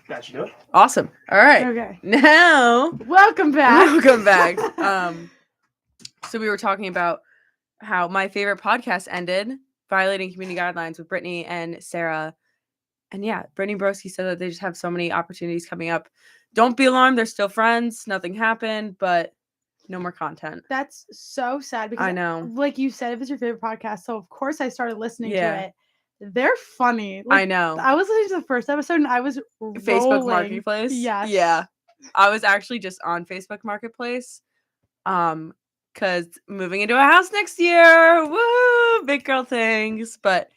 That should do it. Awesome. All right. Okay. Now, Welcome back. welcome back. So we were talking about how my favorite podcast ended, Violating Community Guidelines with Brittany and Sarah. And yeah, Brittany Broski said that they just have so many opportunities coming up. Don't be alarmed. They're still friends. Nothing happened, but no more content. That's so sad because I know. like you said, it was your favorite podcast. So of course I started listening Yeah. to it. They're funny. I know. I was listening to the first episode and I was Facebook rolling. Marketplace. Yes. Yeah. I was actually just on Facebook Marketplace. Because moving into a house next year. Woo! Big girl things. But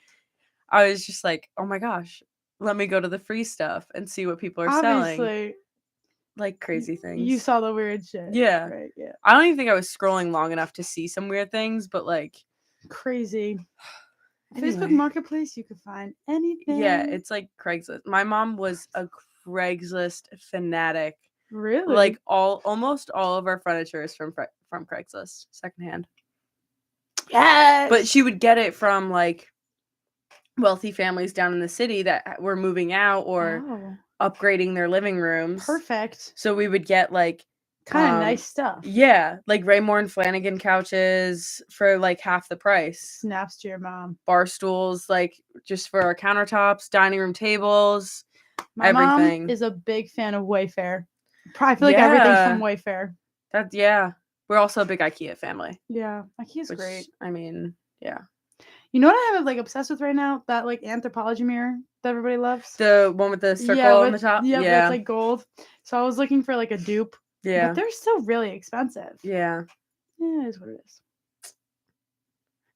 I was just like, oh my gosh, let me go to the free stuff and see what people are selling. Obviously, Like crazy things. you saw the weird shit. Yeah. Right, yeah. I don't even think I was scrolling long enough to see some weird things, but like Crazy. anyway. Facebook Marketplace, you can find anything. Yeah, it's like Craigslist. My mom was a Craigslist fanatic. Really? Like almost all of our furniture is from Craigslist, secondhand. Yes. But she would get it from like wealthy families down in the city that were moving out or upgrading their living rooms. Perfect. So we would get like kind of nice stuff. Yeah, like Raymore and Flanagan couches for like half the price. Snaps to your mom. Bar stools, like just for our countertops, dining room tables, My everything. mom is a big fan of Wayfair. I feel like everything's from Wayfair. We're also a big IKEA family. Yeah, IKEA's great. I mean, yeah. You know what I'm like obsessed with right now? That like Anthropologie mirror that everybody loves. The one with the circle on the top. Yeah, it's like gold. So I was looking for like a dupe. Yeah. But they're still really expensive. Yeah. Yeah, it is what it is.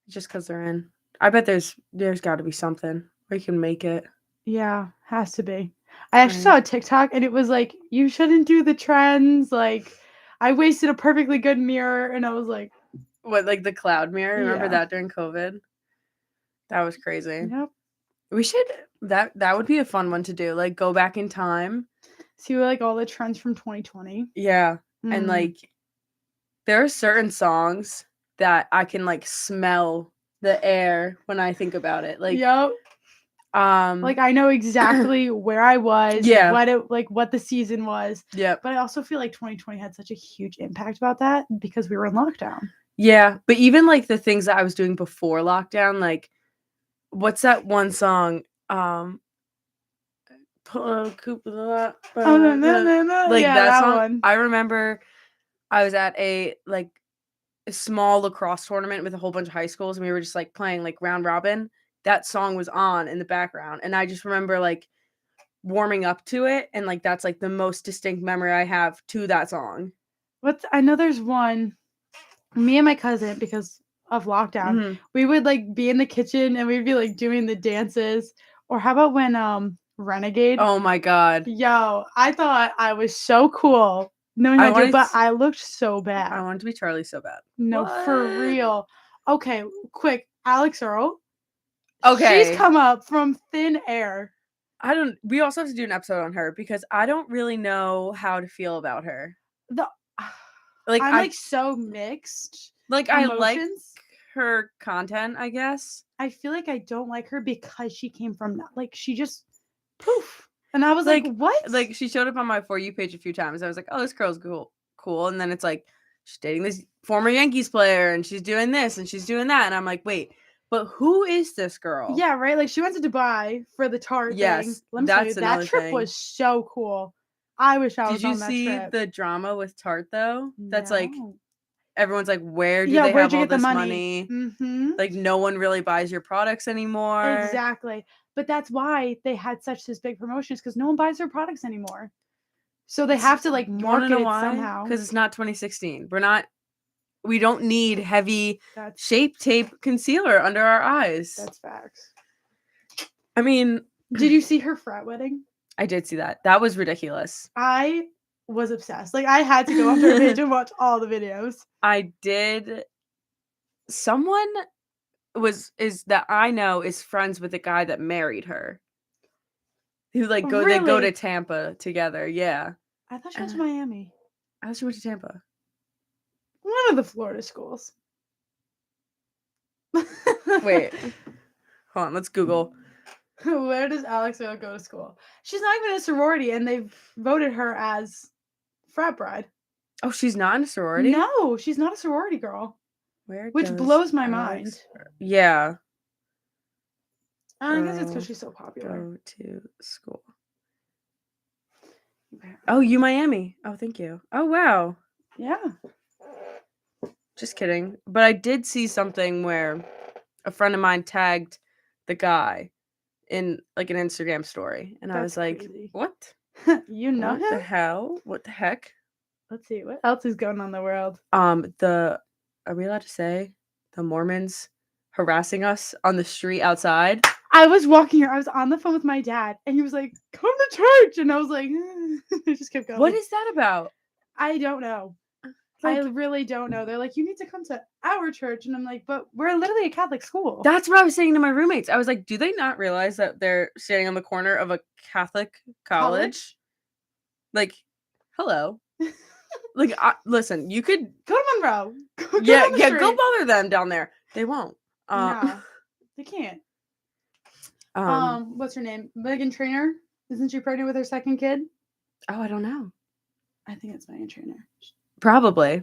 Just because they're in. I bet there's got to be something where you can make it. Yeah, has to be. I actually saw a TikTok and it was like, you shouldn't do the trends. Like, I wasted a perfectly good mirror and I was like, what, like the cloud mirror? Remember Yeah. that during COVID? That was crazy. Yep. We should that would be a fun one to do. Like go back in time. See like all the trends from 2020. Yeah. And like there are certain songs that I can like smell the air when I think about it. Like Yep. Like I know exactly where I was, Yeah. what the season was. Yeah. But I also feel like 2020 had such a huge impact about that because we were in lockdown. Yeah. But even like the things that I was doing before lockdown, like what's that one song? No, Like yeah, that song. one. I remember I was at a small lacrosse tournament with a whole bunch of high schools and we were just like playing like round robin. That song was on in the background and I just remember like warming up to it and like that's like the most distinct memory I have to that song. I know there's one. Me and my cousin, because of lockdown, we would like be in the kitchen and we'd be like doing the dances. Or how about when Renegade? Oh my god. Yo, I thought I was so cool knowing how to do, but I looked so bad. I wanted to be Charlie so bad. No, for real. Okay, quick. Alex Earl. Okay. She's come up from thin air. We also have to do an episode on her because I don't really know how to feel about her. I'm like so mixed. Like emotions. I like her content, I guess. I feel like I don't like her because she came from like she just poof. And I was like, what? Like she showed up on my For You page a few times. I was like, oh, this girl's cool. And then it's like she's dating this former Yankees player and she's doing this and she's doing that. And I'm like, wait, but who is this girl? Yeah, right. Like she went to Dubai for the Tart thing. Yes, Let me tell you, that trip was so cool. I wish I was on that trip. Did you see the drama with Tart though? That's like No. everyone's like, where do they have all this money? Mm-hmm. Like no one really buys your products anymore. Exactly. But that's why they had such this big promotions because no one buys their products anymore. So they have to like market it somehow. Because it's not 2016. We don't need heavy shape tape concealer under our eyes. That's facts. I mean, did you see her frat wedding? I did see that. That was ridiculous. I was obsessed. Like I had to go on her page and watch all the videos. I did. Someone that I know is friends with the guy that married her. Who like they go to Tampa together. Yeah. I thought she went to Miami. I thought she went to Tampa. One of the Florida schools. Wait. Hold on, let's Google. Where does Alex go to school? She's not even in a sorority, and they've voted her as frat bride. Oh, she's not in a sorority? No, she's not a sorority girl. Which does blows my Alex- mind. Yeah. I guess it's because she's so popular. Go to school. Oh, Miami. Oh, thank you. Oh, wow. Yeah. Just kidding. But I did see something where a friend of mine tagged the guy in like an Instagram story, and I was like, crazy. "What? You know What him? the hell? What the heck?" Let's see what else is going on in the world. Are we allowed to say the Mormons harassing us on the street outside? I was walking here. I was on the phone with my dad, and he was like, "Come to church," and I was like, I just kept going. What is that about? I don't know. I really don't know. They're like, you need to come to our church. And I'm like, but we're literally a Catholic school. That's what I was saying to my roommates. I was like, do they not realize that they're standing on the corner of a Catholic college? Like, hello. Like, listen, you could go to Monroe. Go bother them down there. They won't. No, they can't. What's her name? Meghan Trainor. Isn't she pregnant with her second kid? Oh, I don't know. I think it's Meghan Trainor. Probably.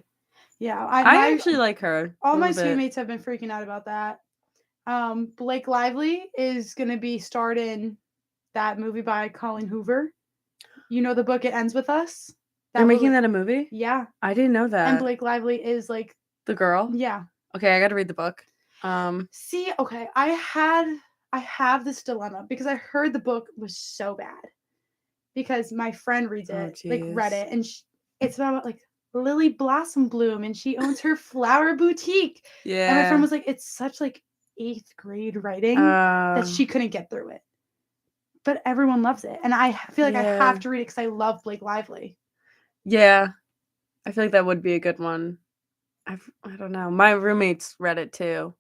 Yeah, I actually like her. All my suite mates have been freaking out about that. Blake Lively is gonna be starred in that movie by Colin Hoover. You know the book It Ends With Us? They're making that a movie? Yeah. I didn't know that. And Blake Lively is like the girl? Yeah. Okay, I gotta read the book. See, okay, I have this dilemma because I heard the book was so bad. Because my friend reads it, read it, and it's about like Lily Blossom Bloom, and she owns her flower boutique. Yeah. And my friend was like, it's such like 8th grade writing that she couldn't get through it. But everyone loves it. And I feel like I have to read it because I love Blake Lively. Yeah. I feel like that would be a good one. I don't know. My roommates read it too.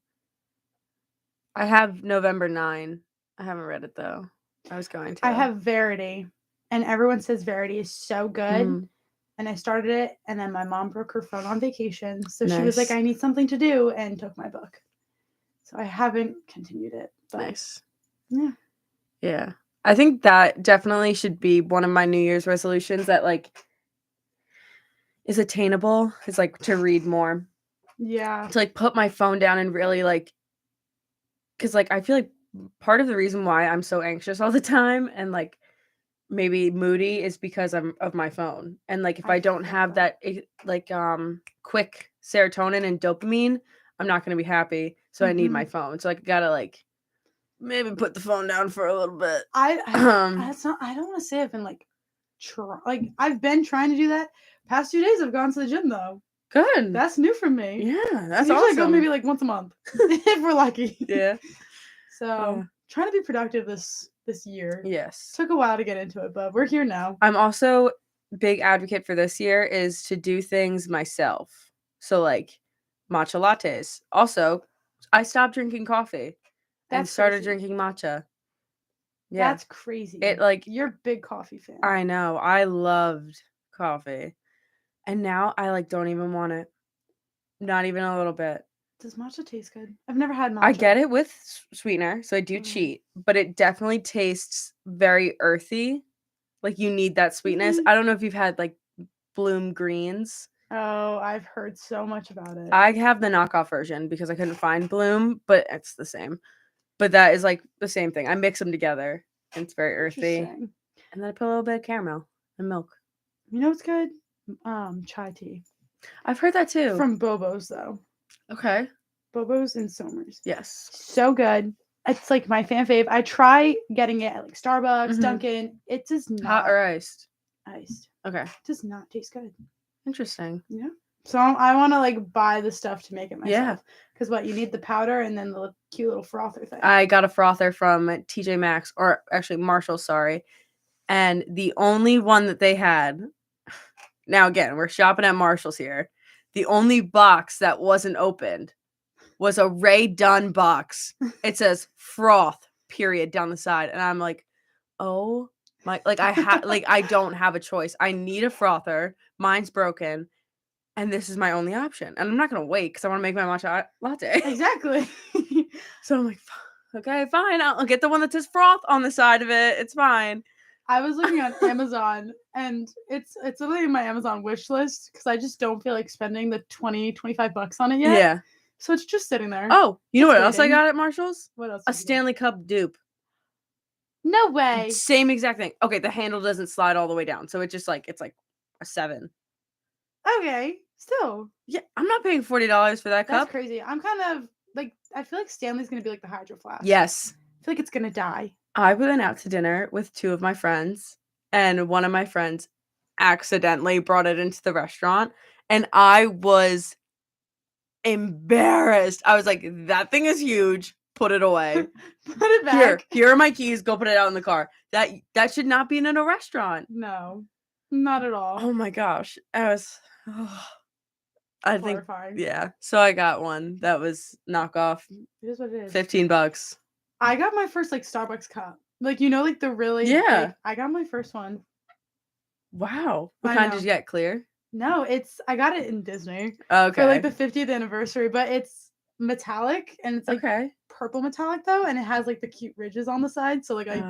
I have November 9. I haven't read it though. I was going to. I have Verity. And everyone says Verity is so good. And I started it, and then my mom broke her phone on vacation. So she was like, I need something to do, and took my book. So I haven't continued it. But nice. Yeah. Yeah. I think that definitely should be one of my New Year's resolutions that like is attainable, is like to read more. Yeah. To like put my phone down and really like, because like I feel like part of the reason why I'm so anxious all the time and like maybe moody is because I'm of my phone. And like if I don't have that like quick serotonin and dopamine, I'm not going to be happy. So I need my phone. So I gotta like maybe put the phone down for a little bit. I don't want to say I've been like I've been trying to do that. Past 2 days I've gone to the gym though. Good. That's new for me. Yeah, that's usually awesome. I go maybe like once a month if we're lucky. Yeah. So trying to be productive this year. Yes. Took a while to get into it, but we're here now. I'm also big advocate for this year is to do things myself. So like matcha lattes. Also, I stopped drinking coffee and started drinking matcha. Yeah. That's crazy. It like you're a big coffee fan. I know. I loved coffee. And now I like don't even want it. Not even a little bit. Does matcha taste good? I've never had matcha. I get it with sweetener, so I do cheat, but it definitely tastes very earthy. Like you need that sweetness. I don't know if you've had like Bloom Greens. Oh, I've heard so much about it. I have the knockoff version because I couldn't find Bloom, but it's the same. But that is like the same thing. I mix them together and it's very earthy. And then I put a little bit of caramel and milk. You know what's good? Chai tea. I've heard that too. From Bobo's though. Okay. Bobo's and Somers. Yes. So good. It's like my fan fave. I try getting it at like Starbucks, Dunkin'. It does not. Hot or iced? Iced. Okay. It does not taste good. Interesting. Yeah. So I want to like buy the stuff to make it myself. Yeah. Because what you need the powder and then the cute little frother thing. I got a frother from TJ Maxx, or actually Marshall, sorry. And the only one that they had, now again, we're shopping at Marshall's here. The only box that wasn't opened was a Ray Dunn box. It says froth, period, down the side. And I'm like, oh my, like I don't have a choice. I need a frother. Mine's broken. And this is my only option. And I'm not going to wait because I want to make my matcha latte. Exactly. So I'm like, okay, fine. I'll get the one that says froth on the side of it. It's fine. I was looking on Amazon, and it's literally in my Amazon wish list because I just don't feel like spending the $25 on it yet. Yeah. So it's just sitting there. Oh, you know It's what else I waiting. got at Marshall's? What else? A Stanley Cup dupe. No way. Same exact thing. Okay, the handle doesn't slide all the way down, so it's just like, it's like a 7. Okay, still. Yeah, I'm not paying $40 for that That's cup. crazy. I'm kind of like, I feel like Stanley's gonna be like the Hydro Flask. Yes. I feel like it's gonna die. I went out to dinner with 2 of my friends, and one of my friends accidentally brought it into the restaurant, and I was embarrassed. I was like, that thing is huge. Put it away. Put it back. Here are my keys. Go put it out in the car. That should not be in a restaurant. No, not at all. Oh my gosh. I think, Horrifying. yeah. So I got one that was knockoff. It is what it is. $15. I got my first like Starbucks cup. Like, you know, like the really Yeah. I got my first one. Wow. What I kind know. did you get? Clear? No, I got it in Disney Okay. for like the 50th anniversary, but it's metallic and it's like okay. purple metallic though, and it has like the cute ridges on the side, so like I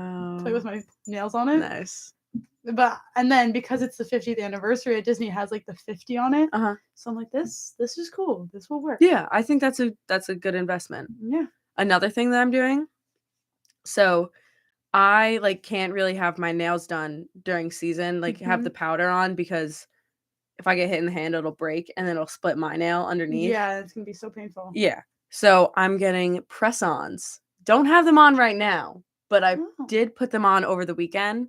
play with my nails on it. Nice. But and then because it's the 50th anniversary at Disney, it has like the 50 on it. Uh-huh. So I'm like, this is cool. This will work. Yeah, I think that's a good investment. Yeah. Another thing that I'm doing, so I like can't really have my nails done during season, like have the powder on, because if I get hit in the hand, it'll break and then it'll split my nail underneath. Yeah, it's gonna be so painful. Yeah. So I'm getting press-ons. Don't have them on right now, but I did put them on over the weekend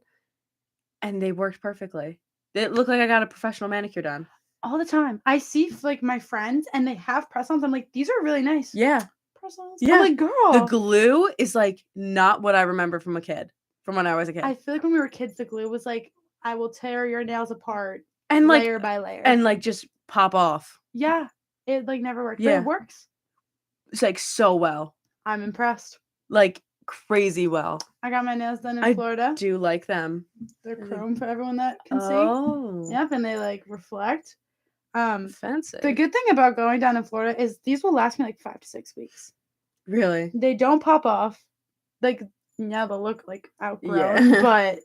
and they worked perfectly. It looked like I got a professional manicure done. All the time. I see like my friends and they have press-ons. I'm like, these are really nice. Yeah. Press-ons. Yeah. I'm like, girl. The glue is like not what I remember from when I was a kid. I feel like when we were kids, the glue was like, I will tear your nails apart and layer by layer. And like just pop off. Yeah. It like never worked. Yeah. But it works. It's like so well. I'm impressed. Like crazy well. I got my nails done in Florida. I do like them. They're chrome for everyone that can see. Oh. Yep, and they like reflect. Fancy. The good thing about going down in Florida is these will last me like 5 to 6 weeks. Really? They don't pop off. Like, yeah, they'll look like outgrown, but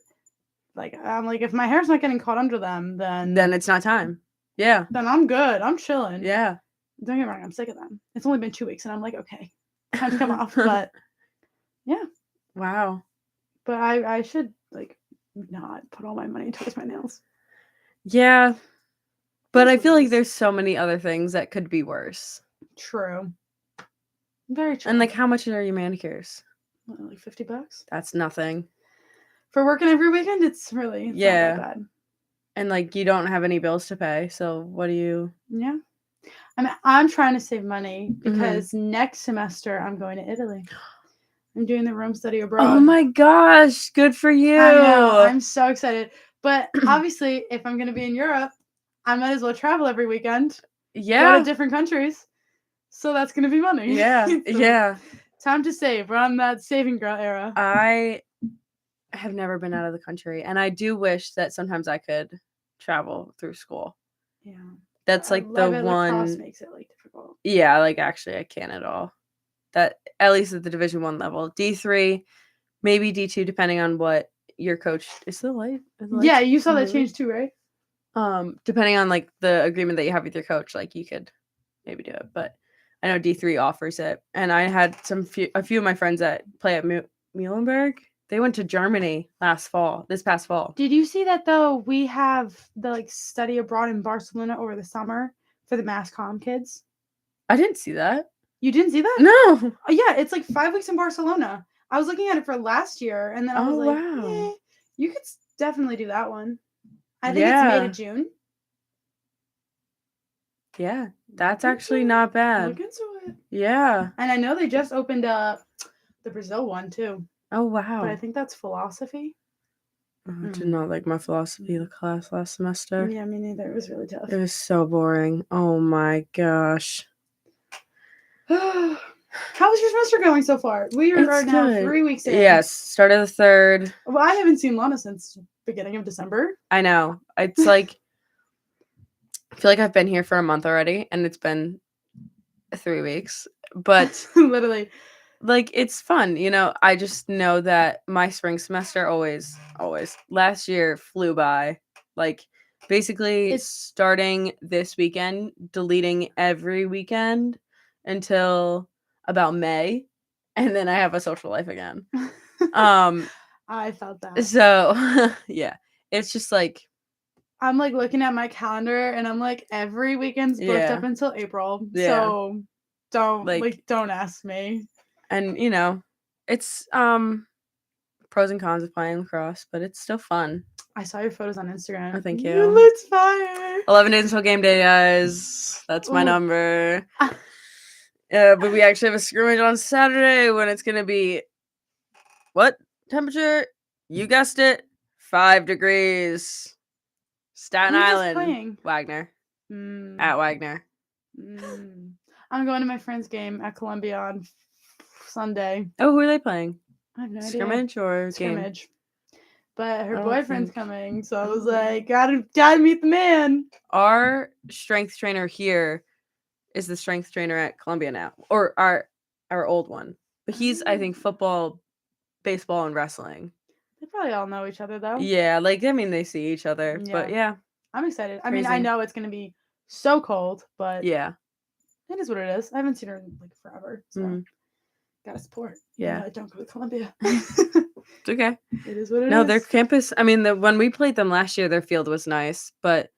like I'm like, if my hair's not getting caught under them, then it's not time. Yeah. Then I'm good. I'm chilling. Yeah. Don't get me wrong, I'm sick of them. It's only been 2 weeks and I'm like, okay, time to come off. But yeah. Wow. But I should like not put all my money towards my nails. Yeah. But I feel like there's so many other things that could be worse. True. Very true. And like, how much are your manicures? Like $50? That's nothing. For working every weekend, it's not that bad. And like, you don't have any bills to pay, so what do you? Yeah. I mean, I'm trying to save money because next semester I'm going to Italy. I'm doing the Rome study abroad. Oh my gosh, good for you. I know. I'm so excited. But obviously, if I'm going to be in Europe, I might as well travel every weekend. Yeah. Go to different countries. So that's going to be money. Yeah. Yeah. Time to save. We're on that saving girl era. I have never been out of the country, and I do wish that sometimes I could travel through school. Yeah. That's like the one. Lacrosse makes it like difficult. Yeah, like actually I can't at all. That at least at the Division 1 level. D3, maybe D2, depending on what your coach is. The light. Yeah, you saw that change too, right? Depending on like the agreement that you have with your coach, like you could maybe do it. But I know D3 offers it, and I had a few of my friends that play at Muhlenberg. They went to Germany this past fall. Did you see that though? We have the like study abroad in Barcelona over the summer for the Mass Comm kids. I didn't see that. You didn't see that? No. Oh, yeah, it's like 5 weeks in Barcelona. I was looking at it for last year, and then I was like, wow. You could definitely do that one. I think it's May to June. Yeah, that's actually not bad. Look into it. Yeah. And I know they just opened up the Brazil one too. Oh, wow. But I think that's philosophy. I did not like my philosophy class last semester. Yeah, me neither. It was really tough. It was so boring. Oh my gosh. How was your semester going so far? We are now 3 weeks in. Yes, started the 3rd. Well, I haven't seen Lana since beginning of December. I know. It's like, I feel like I've been here for a month already, and it's been 3 weeks. But literally, like, it's fun, you know? I just know that my spring semester always last year flew by. Like, basically starting this weekend, deleting every weekend until about May, and then I have a social life again. I felt that. So, yeah. It's just like I'm like looking at my calendar and I'm like every weekend's booked up until April. Yeah. So don't ask me. And you know, it's pros and cons of playing lacrosse, but it's still fun. I saw your photos on Instagram. Oh, thank You you. looked fire. 11 days until game day, guys. That's my number. But we actually have a scrimmage on Saturday when it's gonna be what temperature? You guessed it, 5 degrees. Staten Island. Playing? Wagner. At Wagner. I'm going to my friend's game at Columbia on Sunday. Oh, who are they playing? I have no idea. Scrimmage or Scrimmage. Game? But her boyfriend's coming, so I was like, gotta meet the man. Our strength trainer here is the strength trainer at Columbia now, or our old one. But he's, I think, football, baseball, and wrestling. They probably all know each other, though. Yeah, like, I mean, they see each other, but yeah. I'm excited. Crazy. I mean, I know it's gonna be so cold, but yeah, it is what it is. I haven't seen her in like forever, so gotta support. Yeah, I don't go to Columbia. It's okay. It is what it is. No, their campus. I mean, when we played them last year, their field was nice, but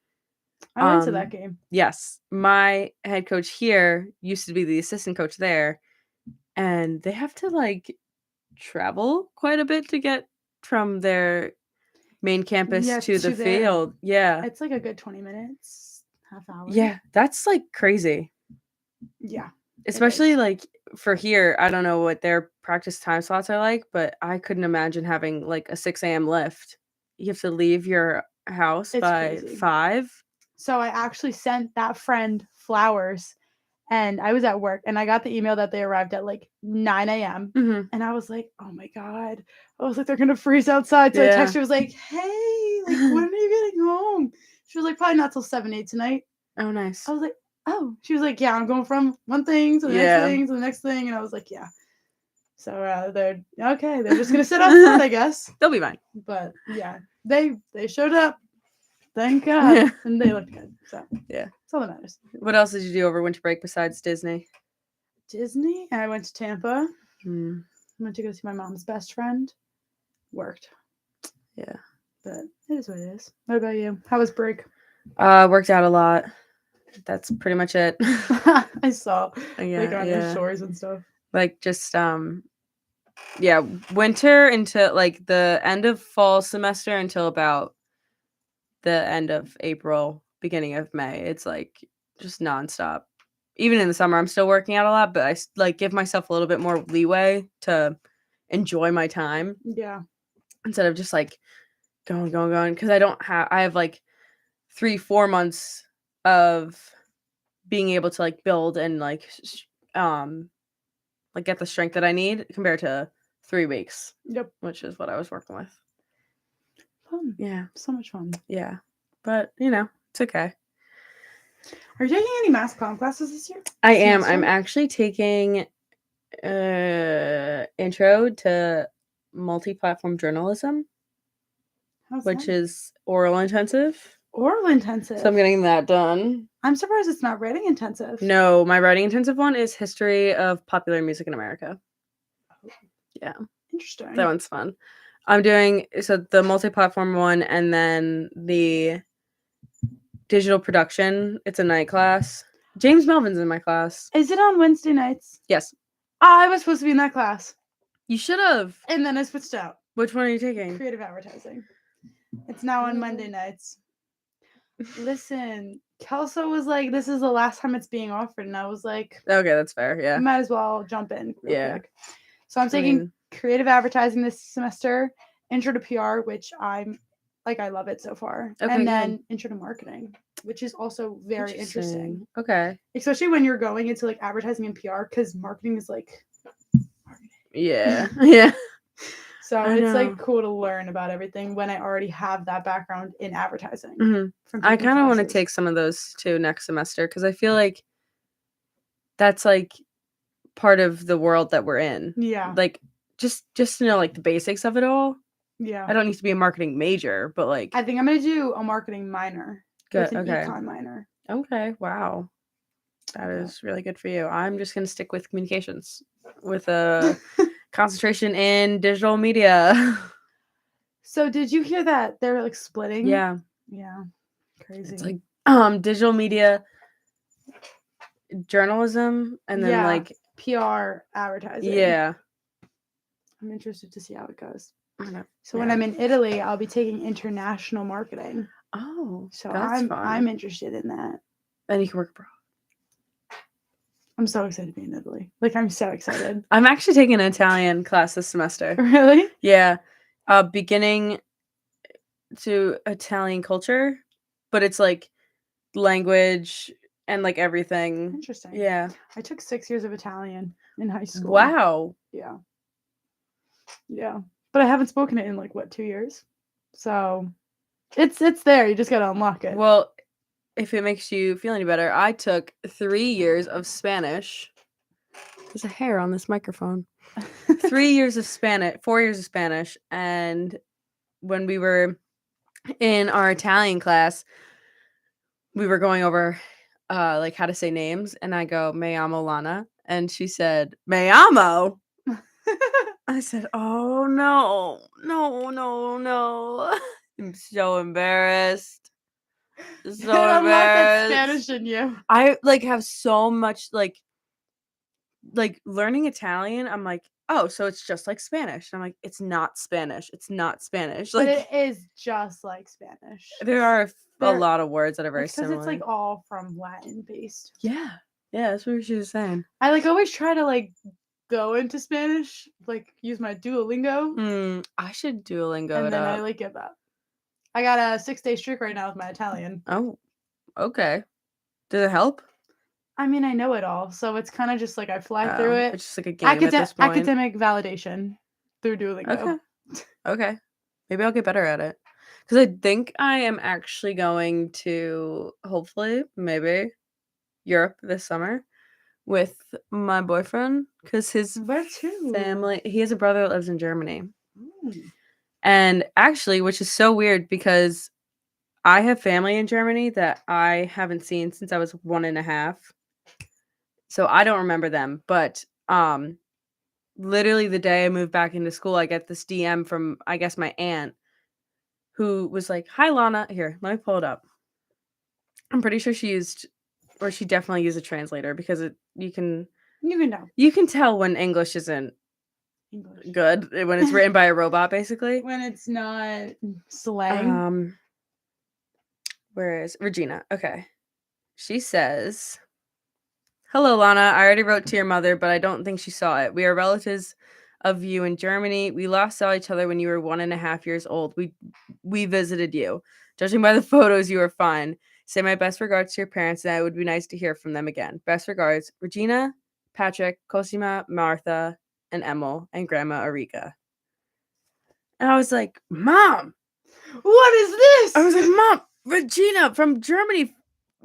I went to that game. Yes, my head coach here used to be the assistant coach there, and they have to like travel quite a bit to get from their main campus to the field. Yeah, it's like a good 20 minutes, half hour. Yeah, that's like crazy. Yeah. Especially like for here, I don't know what their practice time slots are like, but I couldn't imagine having like a 6 a.m. lift. You have to leave your house by 5. So I actually sent that friend flowers, and I was at work, and I got the email that they arrived at like 9 a.m. And I was like, oh my God. I was like, they're going to freeze outside. So I texted her, I was like, hey, like, when are you getting home? She was like, probably not till 7, 8 tonight. Oh, nice. I was like, oh. She was like, yeah, I'm going from one thing to the next thing to the next thing. And I was like, yeah. So they're okay. They're just going to sit outside, I guess. They'll be fine. But yeah, they showed up. Thank God. Yeah. And they looked good. So yeah. That's all that matters. What else did you do over winter break besides Disney? Disney? I went to Tampa. I went to go see my mom's best friend. Worked. Yeah. But it is what it is. What about you? How was break? Worked out a lot. That's pretty much it. I saw like on your stories and stuff. Like just winter until like the end of fall semester until about the end of April, beginning of May. It's like just nonstop. Even in the summer, I'm still working out a lot, but I like give myself a little bit more leeway to enjoy my time. Yeah. Instead of just like going, because I have like 3-4 months of being able to like build and like get the strength that I need compared to 3 weeks. Yep. Which is what I was working with. Fun. Yeah. So much fun. Yeah. But, you know, it's okay. Are you taking any mass comm classes this year? I am. I'm actually taking intro to multi-platform journalism, which is oral intensive. Oral intensive. So I'm getting that done. I'm surprised it's not writing intensive. No, my writing intensive one is history of popular music in America. Oh. Yeah. Interesting. That one's fun. I'm doing the multi-platform one and then the digital production. It's a night class. James Melvin's in my class. Is it on Wednesday nights? Yes. I was supposed to be in that class. You should have. And then I switched out. Which one are you taking? Creative advertising. It's now on Monday nights. Listen, Kelso was like, this is the last time it's being offered. And I was like, okay, that's fair. Yeah. Might as well jump in. Real quick. So I'm taking creative advertising this semester, intro to PR, which I love it so far. Okay, and then intro to marketing, which is also very interesting. Okay. Especially when you're going into like advertising and PR, because marketing is like marketing. Yeah. Yeah. So it's like cool to learn about everything when I already have that background in advertising. I kind of want to take some of those too next semester because I feel like that's like part of the world that we're in. Yeah. Like just to know like the basics of it all. Yeah. I don't need to be a marketing major, but like I think I'm gonna do a marketing minor. good. With an Okay. econ minor. Okay. Wow. That is really good for you. I'm just gonna stick with communications with a concentration in digital media. So did you hear that they're like splitting? Yeah. Yeah. Crazy. It's like digital media journalism and then like PR advertising. Yeah. I'm interested to see how it goes. So Yeah. when I'm in Italy, I'll be taking international marketing. Oh, So that's fun. I'm interested in that. And you can work abroad. I'm so excited to be in Italy. Like I'm so excited. I'm actually taking an Italian class this semester. Really? Yeah. Beginning to Italian culture, but it's like language and like everything. Interesting. Yeah. I took 6 years of Italian in high school. Wow. Yeah. Yeah. But I haven't spoken it in like what, 2 years? So it's there. You just gotta unlock it. Well, if it makes you feel any better, I took 3 years of Spanish. There's a hair on this microphone. 3 years of Spanish, 4 years of Spanish, and when we were in our Italian class, we were going over like how to say names, and I go, "Me amo Lana," and she said, "Me amo." I said, "Oh no, no, no, no!" I'm so embarrassed. So Unlock that embarrassed. Spanish in you. I like have so much like learning Italian. I'm like, oh, so it's just like Spanish. And I'm like, it's not Spanish. It's not Spanish. But Like it is just like Spanish. there are a There- lot of words that are very It's because similar. it's like all from Latin based. Yeah, that's what she was saying. I like always try to like go into Spanish, like use my Duolingo. I should Duolingo And it then up. I like give up. I got a 6-day streak right now with my Italian. Oh, okay. Does it help? I mean, I know it all, so it's kind of just like I fly through it. It's just like a game at this point. Academic validation through Duolingo. Okay. Maybe I'll get better at it. Because I think I am actually going to, hopefully, maybe, Europe this summer with my boyfriend. Because his family, he has a brother that lives in Germany. And actually, which is so weird because I have family in Germany that I haven't seen since I was 1.5. So I don't remember them. But literally the day I moved back into school, I get this DM from, I guess, my aunt who was like, "Hi, Lana." Here, let me pull it up. I'm pretty sure she definitely used a translator because you can tell when English isn't good when it's written by a robot, basically. When it's not slang. Where is Regina? Okay. She says, "Hello, Lana. I already wrote to your mother, but I don't think she saw it. We are relatives of you in Germany. We last saw each other when you were 1.5 years old. We visited you. Judging by the photos, you were fine. Say my best regards to your parents, and it would be nice to hear from them again. Best regards, Regina, Patrick, Cosima, Martha, and Emil, and Grandma Erika." And I was like, "Mom, what is this?" I was like, "Mom, Regina from Germany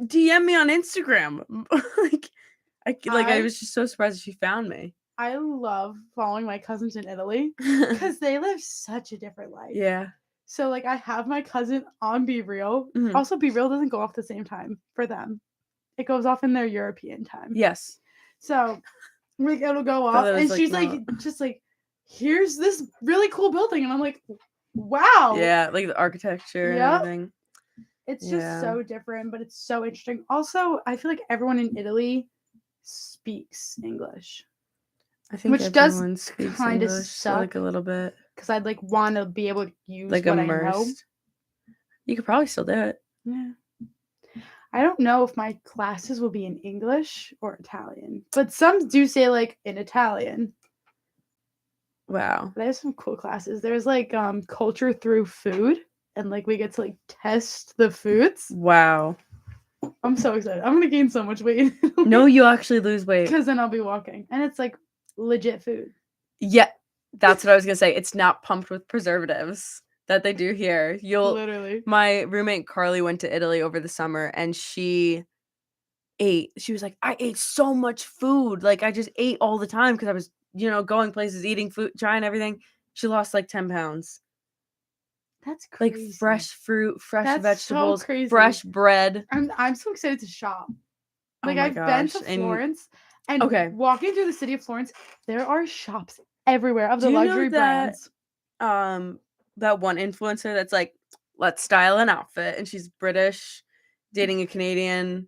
DM me on Instagram." I was just so surprised that she found me. I love following my cousins in Italy because they live such a different life. Yeah. So like I have my cousin on Be Real. Mhm. Also, Be Real doesn't go off the same time for them. It goes off in their European time. Yes. So like it'll go off, and she's like, just like, "Here's this really cool building," and I'm like, "Wow." Yeah, like the architecture and everything. It's just so different, but it's so interesting. Also, I feel like everyone in Italy speaks English. I think which does kind of suck like a little bit because I'd like want to be able to use like what immersed. I know. You could probably still do it. Yeah. I don't know if my classes will be in English or Italian, but some do say like in Italian. Wow. But I have some cool classes. There's like culture through food, and like we get to like test the foods. Wow. I'm so excited. I'm gonna gain so much weight. No, you actually lose weight. Because then I'll be walking. And it's like legit food. Yeah. That's what I was gonna say. It's not pumped with preservatives that they do here. Literally. My roommate Carly went to Italy over the summer and she ate. She was like, I ate so much food. Like, I just ate all the time because I was, going places, eating food, trying everything. She lost like 10 pounds. That's Like crazy. fresh fruit, fresh That's vegetables, so crazy. fresh bread. I'm so excited to shop. Like, Oh my I've been to gosh. And Florence, and walking through the city of Florence, there are shops everywhere of the luxury brands. That one influencer that's like, let's style an outfit, and she's British, dating a Canadian.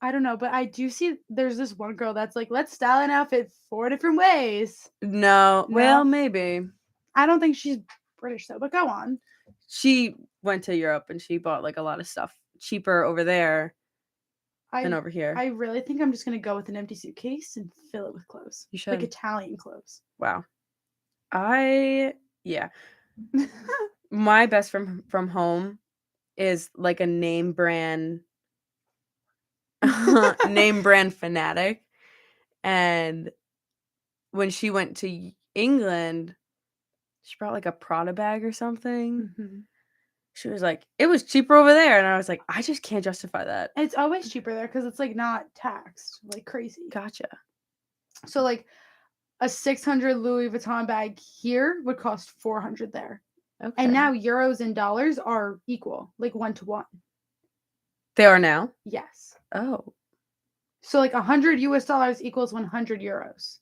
I don't know, but I do see there's this one girl that's like, let's style an outfit 4 different ways. No, well, maybe. I don't think she's British though, but go on. She went to Europe and she bought like a lot of stuff cheaper over there than over here. I really think I'm just gonna go with an empty suitcase and fill it with clothes. You should. Like Italian clothes. Wow. Yeah. My best friend from home is like a name brand fanatic. And when she went to England, she brought like a Prada bag or something. Mm-hmm. She was like, it was cheaper over there. And I was like, I just can't justify that. It's always cheaper there because it's like not taxed like crazy. Gotcha. So like a 600 Louis Vuitton bag here would cost 400 there. Okay. And now euros and dollars are equal, like 1-to-1. They are now? Yes. Oh. So like $100 US equals 100 euros.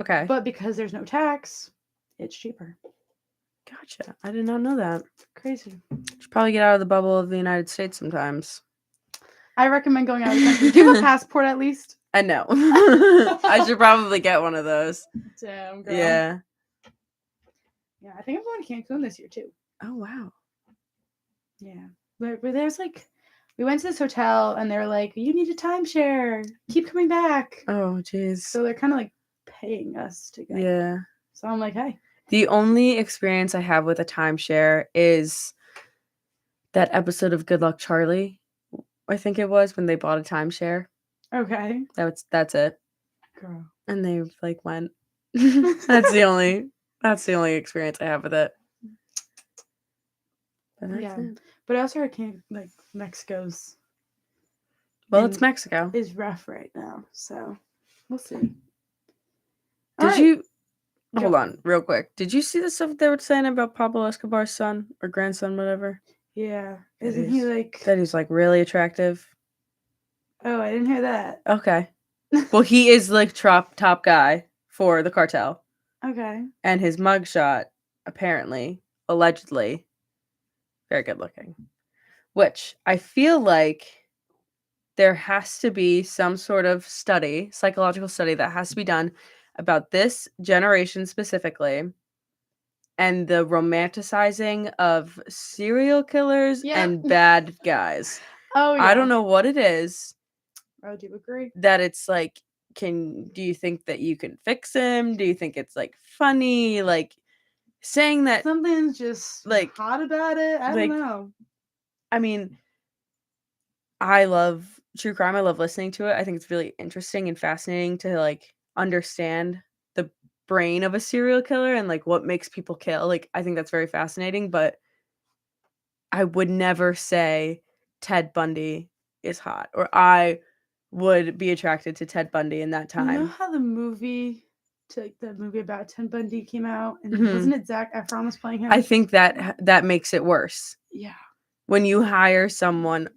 Okay. But because there's no tax, it's cheaper. Gotcha. I did not know that. Crazy. Should probably get out of the bubble of the United States sometimes. I recommend going out of the country. Do you have a passport at least? I know. I should probably get one of those. Damn, girl. Yeah. Yeah, I think I'm going to Cancun this year too. Oh, wow. Yeah. But there's like, we went to this hotel and they were like, you need a timeshare. Keep coming back. Oh, jeez. So they're kind of like paying us to go. Yeah. So I'm like, hey. The only experience I have with a timeshare is that episode of Good Luck Charlie. I think it was when they bought a timeshare. Okay. That's it. Girl. And they like went. That's the only experience I have with it. But that's it. But I also can't like Mexico's. Well, it's Mexico. Is rough right now, so we'll see. Did you hold on real quick? Did you see the stuff they were saying about Pablo Escobar's son or grandson, whatever? Yeah, isn't he like that? He's like really attractive. Oh, I didn't hear that. Okay. Well, he is like top guy for the cartel. Okay. And his mugshot, apparently, allegedly, very good looking. Which I feel like there has to be some sort of study, psychological study that has to be done about this generation specifically and the romanticizing of serial killers and bad guys. Oh, yeah. I don't know what it is. Oh, do you agree? That it's like, do you think that you can fix him? Do you think it's like funny? Like saying that something's just like hot about it. I don't know. I mean, I love true crime. I love listening to it. I think it's really interesting and fascinating to like understand the brain of a serial killer and like what makes people kill. Like I think that's very fascinating, but I would never say Ted Bundy is hot or I would be attracted to Ted Bundy in that time. You know how the movie about Ted Bundy came out and wasn't it Zac Efron was playing him? I think that makes it worse. Yeah. When you hire someone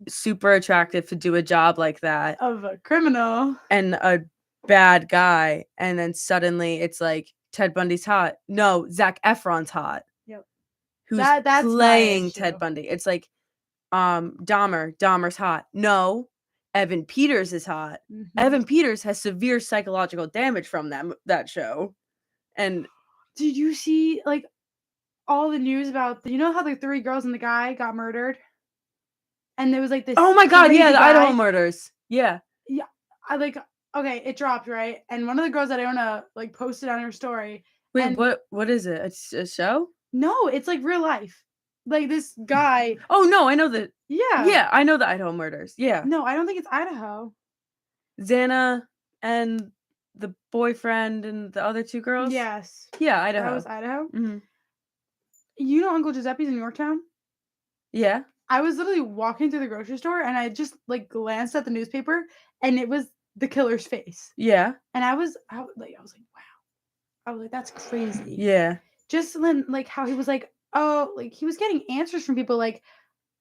super attractive to do a job like that of a criminal and a bad guy, and then suddenly it's like Ted Bundy's hot. No, Zac Efron's hot. Yep. Who's that's playing Ted Bundy? It's like Dahmer's hot. No, Evan Peters is hot. Mm-hmm. Evan Peters has severe psychological damage from that show. And did you see like all the news about you know how the 3 girls and the guy got murdered? And there was like this. Oh my god! Yeah, the Idaho murders. Yeah. Yeah, okay, it dropped right, and one of the girls that Iona like posted on her story. Wait, what is it? It's a show? No, it's like real life. Like this guy. Oh no, I know that. Yeah. Yeah, I know the Idaho murders. Yeah. No, I don't think it's Idaho. Xana and the boyfriend and the other 2 girls. Yes. Yeah, Idaho. That was Idaho. Mm-hmm. You know Uncle Giuseppe's in Yorktown? Yeah. I was literally walking through the grocery store and I just like glanced at the newspaper and it was the killer's face. Yeah. And I was like, wow. I was like, that's crazy. Yeah. Just then, like how he was like, oh, like he was getting answers from people like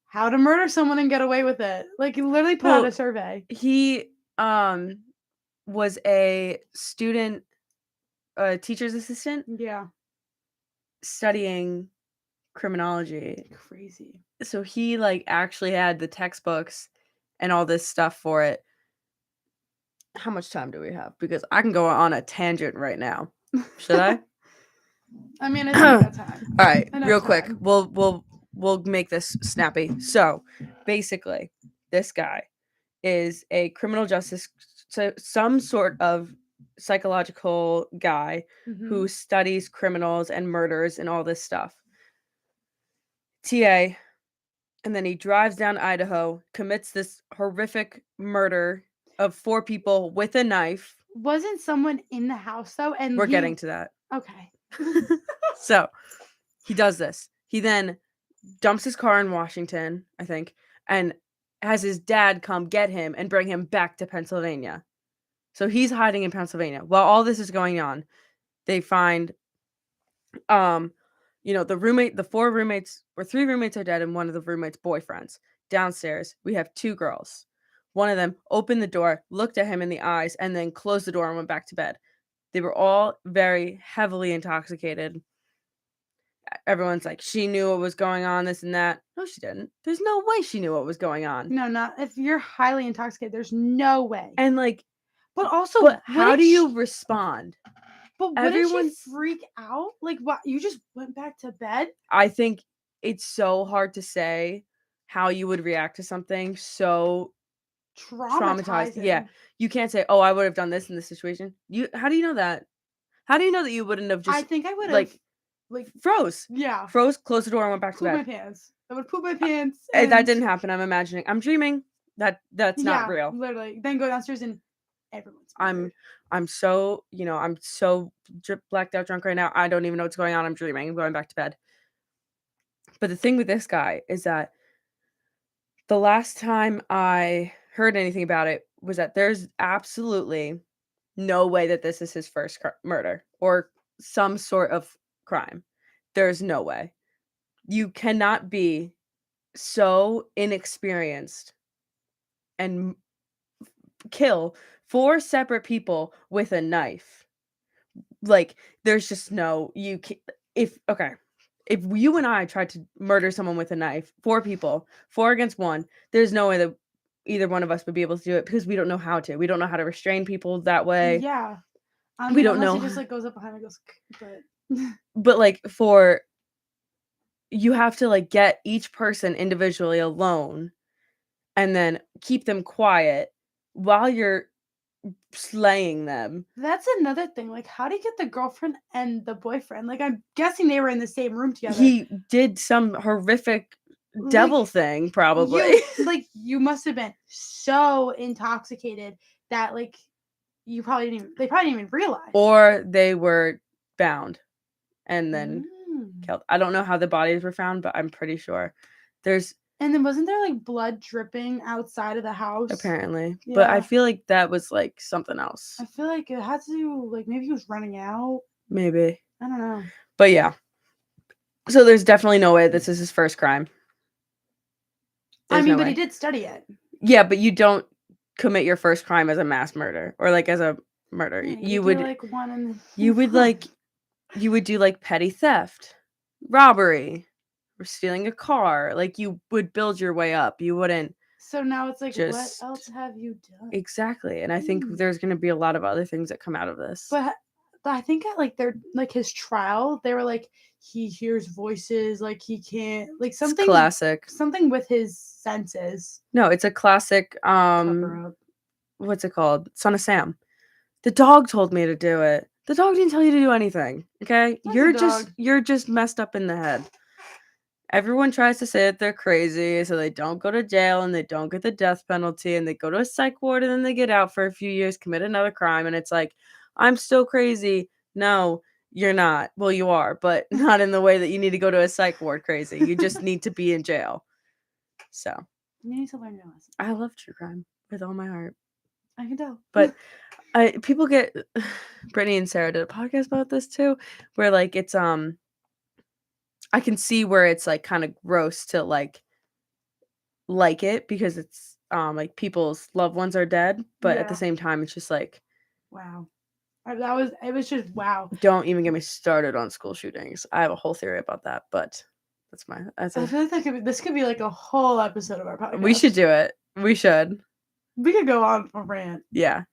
how to murder someone and get away with it. Like he literally put out a survey. He was a student, teacher's assistant. Yeah. Studying criminology. Crazy. So he like actually had the textbooks and all this stuff for it. How much time do we have? Because I can go on a tangent right now. Should I? I mean, I think we got time. All right, real quick. We'll make this snappy. So, basically, this guy is a criminal justice, so some sort of psychological guy who studies criminals and murders and all this stuff. TA, and then he drives down to Idaho, commits this horrific murder of 4 people with a knife. Wasn't someone in the house though? And we're getting to that. Okay. So he does this. He then dumps his car in Washington, I think, and has his dad come get him and bring him back to Pennsylvania. So he's hiding in Pennsylvania. While all this is going on, they find the 4 roommates, or 3 roommates are dead and one of the roommates' boyfriends. Downstairs, we have 2 girls. One of them opened the door, looked at him in the eyes, and then closed the door and went back to bed. They were all very heavily intoxicated. Everyone's like, she knew what was going on, this and that. No, she didn't. There's no way she knew what was going on. No, not if you're highly intoxicated. There's no way. And like, but also, how do you respond? But wouldn't she freak out? Like, what? You just went back to bed? I think it's so hard to say how you would react to something so traumatized. Yeah, you can't say, "Oh, I would have done this in this situation." How do you know that? How do you know that you wouldn't have just? I think I would have like froze. Yeah, froze, closed the door, and went back to bed. My pants. I would poop my pants. That didn't happen. I'm imagining. I'm dreaming. That's not real. Literally. Then go downstairs and everyone's. I'm so I'm so blacked out drunk right now. I don't even know what's going on. I'm dreaming. I'm going back to bed. But the thing with this guy is that the last time I heard anything about it was that there's absolutely no way that this is his first murder or some sort of crime. There's no way. You cannot be so inexperienced and kill 4 separate people with a knife. Like, there's just no, if you and I tried to murder someone with a knife, 4 people, 4 against 1, there's no way that either one of us would be able to do it because we don't know how to. We don't know how to restrain people that way. Yeah. We don't know. He just like goes up behind and goes, but like you have to like get each person individually alone and then keep them quiet while you're slaying them. That's another thing. Like, how do you get the girlfriend and the boyfriend? Like, I'm guessing they were in the same room together. He did some horrific devil thing, probably. You must have been so intoxicated that like they probably didn't even realize. Or they were bound and then killed. I don't know how the bodies were found, but I'm pretty sure and then wasn't there like blood dripping outside of the house? Apparently. Yeah. But I feel like that was like something else. I feel like it had to like maybe he was running out. Maybe. I don't know. But yeah. So there's definitely no way this is his first crime. There's but he did study it. Yeah, but you don't commit your first crime as a mass murder or like as a murder. Yeah, you would like one and you would do like petty theft, robbery, or stealing a car. Like you would build your way up. You wouldn't. So now it's like, what else have you done? Exactly. And I think there's going to be a lot of other things that come out of this. But I think at like his trial, they were like, he hears voices, like he can't, like something it's classic, something with his senses. No, it's a classic. What's it called? Son of Sam. The dog told me to do it. The dog didn't tell you to do anything. Okay, you're just messed up in the head. Everyone tries to say that they're crazy, so they don't go to jail and they don't get the death penalty and they go to a psych ward and then they get out for a few years, commit another crime, and it's like, I'm still crazy. No, you're not. Well, you are, but not in the way that you need to go to a psych ward crazy. You just need to be in jail. So you need to learn your lesson. I love true crime with all my heart. I can tell. But people get Brittany and Sarah did a podcast about this too, where like it's I can see where it's like kind of gross to like it because it's like people's loved ones are dead, but at the same time it's just like wow. It was just wow. Don't even get me started on school shootings. I have a whole theory about that, but I feel like this could be like a whole episode of our podcast. We should do it. We should. We could go on a rant. Yeah.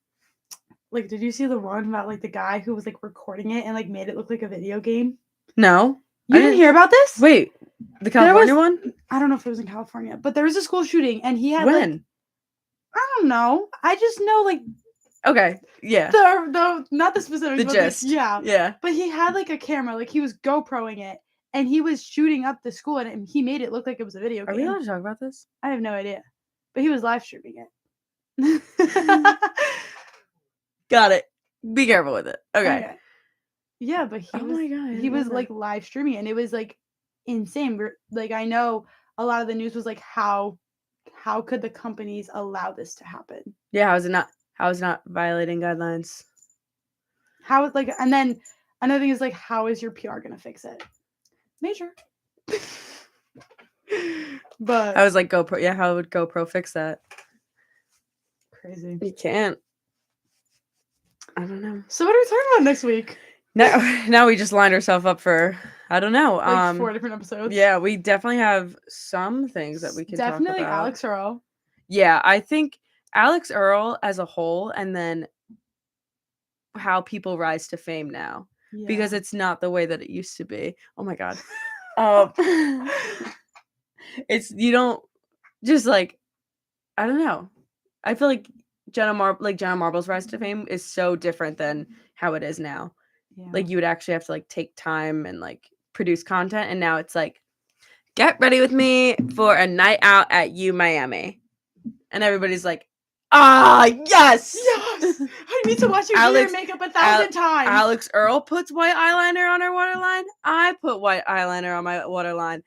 Like, did you see the one about like the guy who was like recording it and like made it look like a video game? No. You didn't hear about this? Wait, the California one? I don't know if it was in California, but there was a school shooting and he had when? Like, I don't know. I just know like. Okay. Yeah. The not the specifics. The gist. Yeah. But he had like a camera, like he was GoProing it, and he was shooting up the school, and he made it look like it was a video game. Are we allowed to talk about this? I have no idea, but he was live streaming it. Got it. Be careful with it. Okay. Yeah, but he was like live streaming it, and it was like insane. Like I know a lot of the news was like how could the companies allow this to happen? Yeah, how is it not violating guidelines? How like and then another thing is like how is your PR gonna fix it? Major. But I was like GoPro. Yeah, how would GoPro fix that? Crazy. You can't. I don't know. So what are we talking about next week? Now we just lined ourselves up for I don't know. Like 4 different episodes. Yeah, we definitely have some things that we can talk about. Alex Earl. Yeah, I think Alex Earl as a whole, and then how people rise to fame now. Yeah. Because it's not the way that it used to be. Oh my god. It's you don't just like I don't know. I feel like Jenna Marbles' rise to fame is so different than how it is now. Yeah. Like you would actually have to like take time and like produce content, and now it's like, get ready with me for a night out at Miami, and everybody's like, yes. I need to watch you do your makeup 1,000 times. Alex Earl puts white eyeliner on her waterline. I put white eyeliner on my waterline.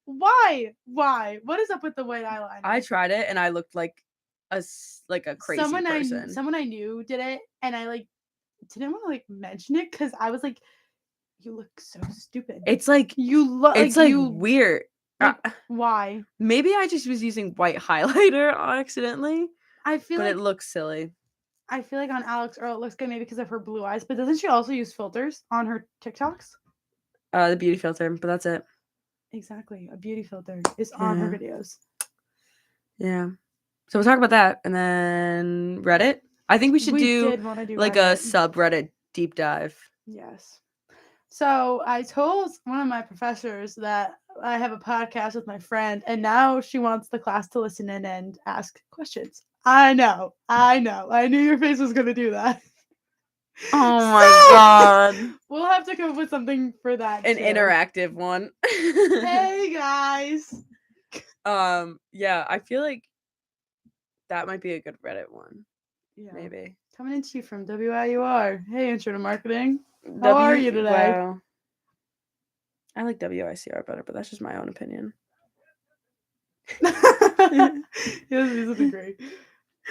Why? What is up with the white eyeliner? I tried it and I looked like a crazy person. Someone I knew did it, and I like didn't want to like mention it because I was like, you look so stupid. It's like you look. It's like weird. Like, why? Maybe I just was using white highlighter accidentally. I feel but it looks silly. I feel like on Alex Earl it looks good maybe because of her blue eyes, but doesn't she also use filters on her TikToks? The beauty filter, but that's it. Exactly. A beauty filter is on her videos. Yeah. So we'll talk about that, and then Reddit. I think we should do like Reddit. A subreddit deep dive. Yes. So I told one of my professors that I have a podcast with my friend, and now she wants the class to listen in and ask questions. I know. I knew your face was going to do that. Oh my god. We'll have to come up with something for that. An interactive one. Hey guys. Yeah, I feel like that might be a good Reddit one. Yeah. Maybe. Coming into you from WIUR. Hey, Intro to Marketing. How are you today? Wow. I like WICR better, but that's just my own opinion. Yes, these would be great.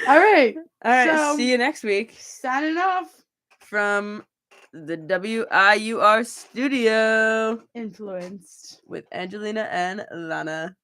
All right. So, see you next week. Signing off from the WIUR studio. Influenced with Angelina and Lana.